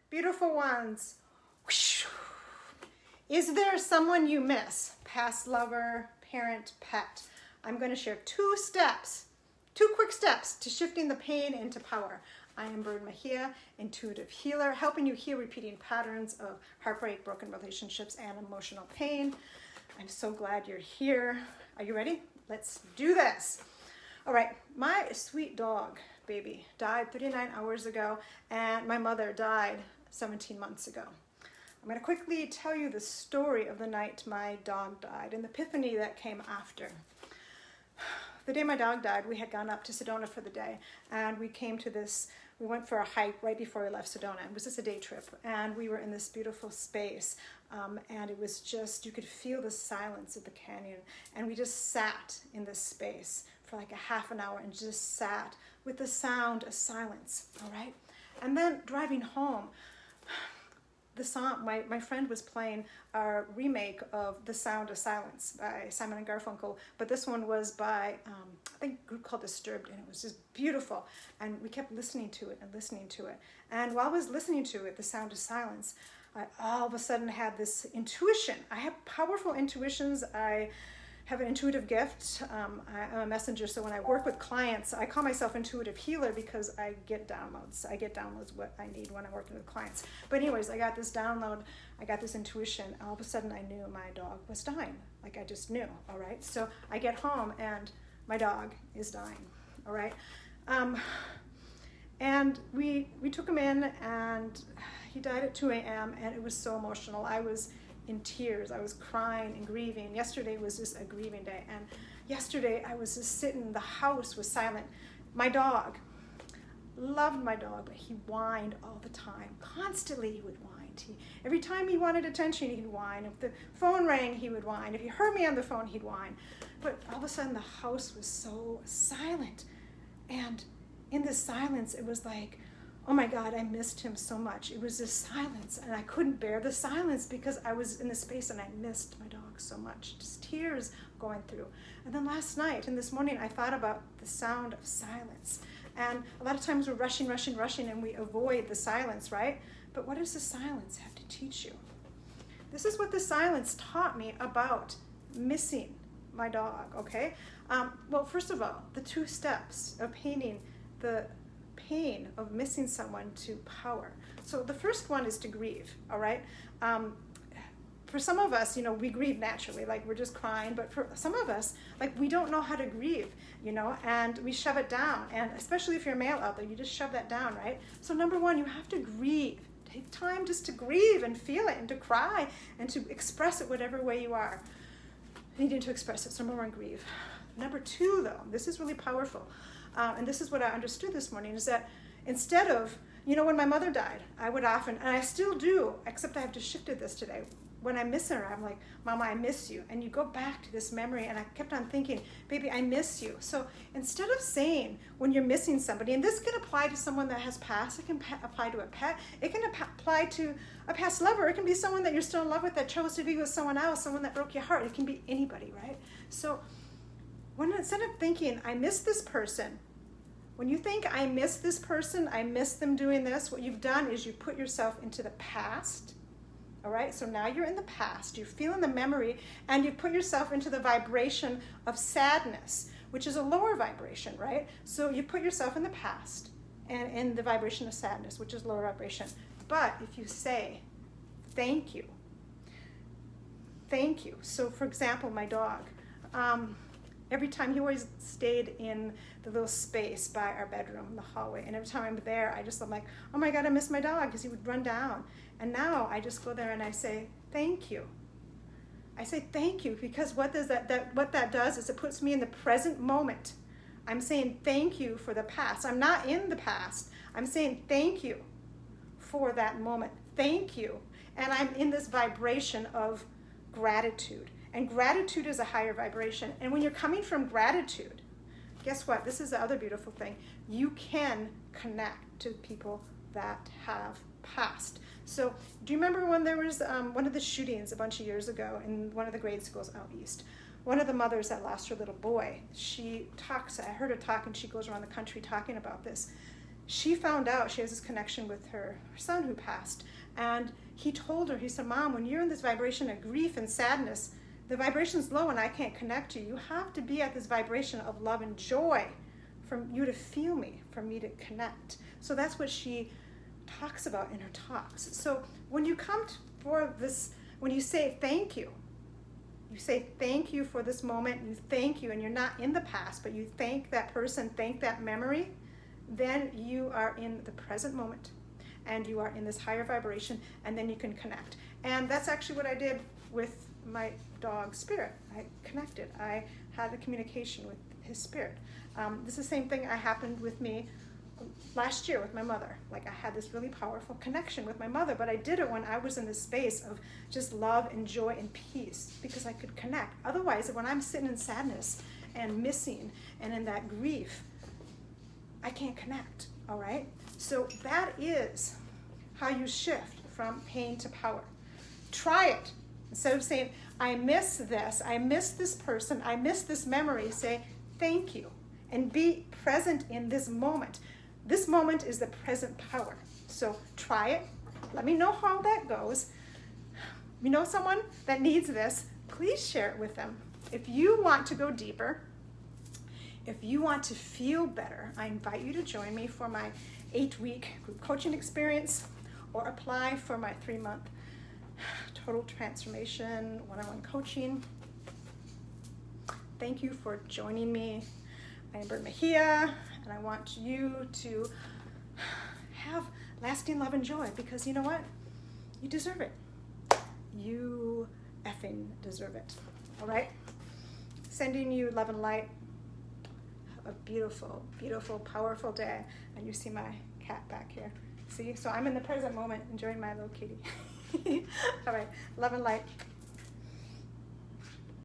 Beautiful ones. Is there someone you miss? Past lover, parent, pet. I'm going to share two quick steps to shifting the pain into power. I am Bird Mejia, intuitive healer, helping you heal repeating patterns of heartbreak, broken relationships, and emotional pain. I'm so glad you're here. Are you ready? Let's do this. All right, my sweet dog, baby, died 39 hours ago, and my mother died 17 months ago. I'm going to quickly tell you the story of the night my dog died and the epiphany that came after. The day my dog died, we had gone up to Sedona for the day, and we went for a hike right before we left Sedona. It was just a day trip, and we were in this beautiful space, and it was just, you could feel the silence of the canyon, and we just sat in this space for like a half an hour and just sat with the sound of silence, all right? And then driving home, the song, my friend was playing our remake of The Sound of Silence by Simon and Garfunkel, but this one was by, I think, a group called Disturbed, and it was just beautiful. And we kept listening to it and listening to it. And while I was listening to it, The Sound of Silence, I all of a sudden had this intuition. I have powerful intuitions. I have an intuitive gift. I'm a messenger, so when I work with clients, I call myself intuitive healer because I get downloads. I get downloads what I need when I'm working with clients. But anyways, I got this download, I got this intuition. All of a sudden, I knew my dog was dying. Like I just knew, all right? So I get home, and my dog is dying, all right? And we took him in, and he died at 2 a.m., and it was so emotional. I was in tears. I was crying and grieving. Yesterday was just a grieving day. And yesterday I was just sitting, the house was silent. My dog, loved my dog, but he whined all the time. Constantly he would whine. Every time he wanted attention, he'd whine. If the phone rang, he would whine. If he heard me on the phone, he'd whine. But all of a sudden the house was so silent. And in the silence, it was like, oh my God, I missed him so much. It was this silence, and I couldn't bear the silence because I was in the space and I missed my dog so much. Just tears going through. And then last night and this morning, I thought about the sound of silence. And a lot of times we're rushing, and we avoid the silence, right? But what does the silence have to teach you? This is what the silence taught me about missing my dog, okay? Well, first of all, the 2 steps of painting the pain of missing someone to power. So the first one is to grieve, all right? For some of us, we grieve naturally, like we're just crying, but for some of us, like we don't know how to grieve, and we shove it down. And especially if you're a male out there, you just shove that down, right? So number 1, you have to grieve. Take time just to grieve and feel it and to cry and to express it whatever way you are needing to express it. So number 1, grieve. Number 2, though, this is really powerful. And this is what I understood this morning, is that instead of, when my mother died, I would often, and I still do, except I have just shifted this today. When I miss her, I'm like, Mama, I miss you. And you go back to this memory, and I kept on thinking, baby, I miss you. So instead of saying when you're missing somebody, and this can apply to someone that has passed, it can apply to a pet, it can apply to a past lover, it can be someone that you're still in love with that chose to be with someone else, someone that broke your heart. It can be anybody, right? So instead of thinking, I miss this person, when you think, I miss this person, I miss them doing this, what you've done is you put yourself into the past, all right? So now you're in the past, you're feeling the memory, and you put yourself into the vibration of sadness, which is a lower vibration, right? So you put yourself in the past and in the vibration of sadness, which is lower vibration. But if you say, thank you. So for example, my dog, every time he always stayed in the little space by our bedroom, the hallway. And every time I'm there, I'm like, oh my God, I miss my dog, because he would run down. And now I just go there and I say, thank you. I say thank you, because what that does is it puts me in the present moment. I'm saying thank you for the past. I'm not in the past. I'm saying thank you for that moment. Thank you. And I'm in this vibration of gratitude. And gratitude is a higher vibration. And when you're coming from gratitude, guess what? This is the other beautiful thing. You can connect to people that have passed. So do you remember when there was one of the shootings a bunch of years ago in one of the grade schools out east? One of the mothers that lost her little boy, I heard her talk, and she goes around the country talking about this. she found out she has this connection with her son who passed. And he told her, he said, Mom, when you're in this vibration of grief and sadness, the vibration's low and I can't connect to you. You have to be at this vibration of love and joy for you to feel me, for me to connect. So that's what she talks about in her talks. So when you come for this, when you say thank you say thank you for this moment, you thank you, and you're not in the past, but you thank that person, thank that memory, then you are in the present moment and you are in this higher vibration, and then you can connect. And that's actually what I did with my dog Spirit. I connected. I had a communication with his spirit. This is the same thing that happened with me last year with my mother. Like, I had this really powerful connection with my mother, but I did it when I was in this space of just love and joy and peace, because I could connect. Otherwise, when I'm sitting in sadness and missing and in that grief, I can't connect, all right? So that is how you shift from pain to power. Try it. Instead of saying, I miss this, I miss this person, I miss this memory, say, thank you, and be present in this moment. This moment is the present power. So try it. Let me know how that goes. You know someone that needs this, please share it with them. If you want to go deeper, if you want to feel better, I invite you to join me for my 8-week group coaching experience, or apply for my 3-month total transformation one-on-one coaching. Thank you for joining me. I am Bert Mejia, and I want you to have lasting love and joy, because you know what? You deserve it. You effing deserve it. All right? Sending you love and light. Have a beautiful, beautiful, powerful day. And you see my cat back here. See? So I'm in the present moment enjoying my little kitty. All right. Love and light.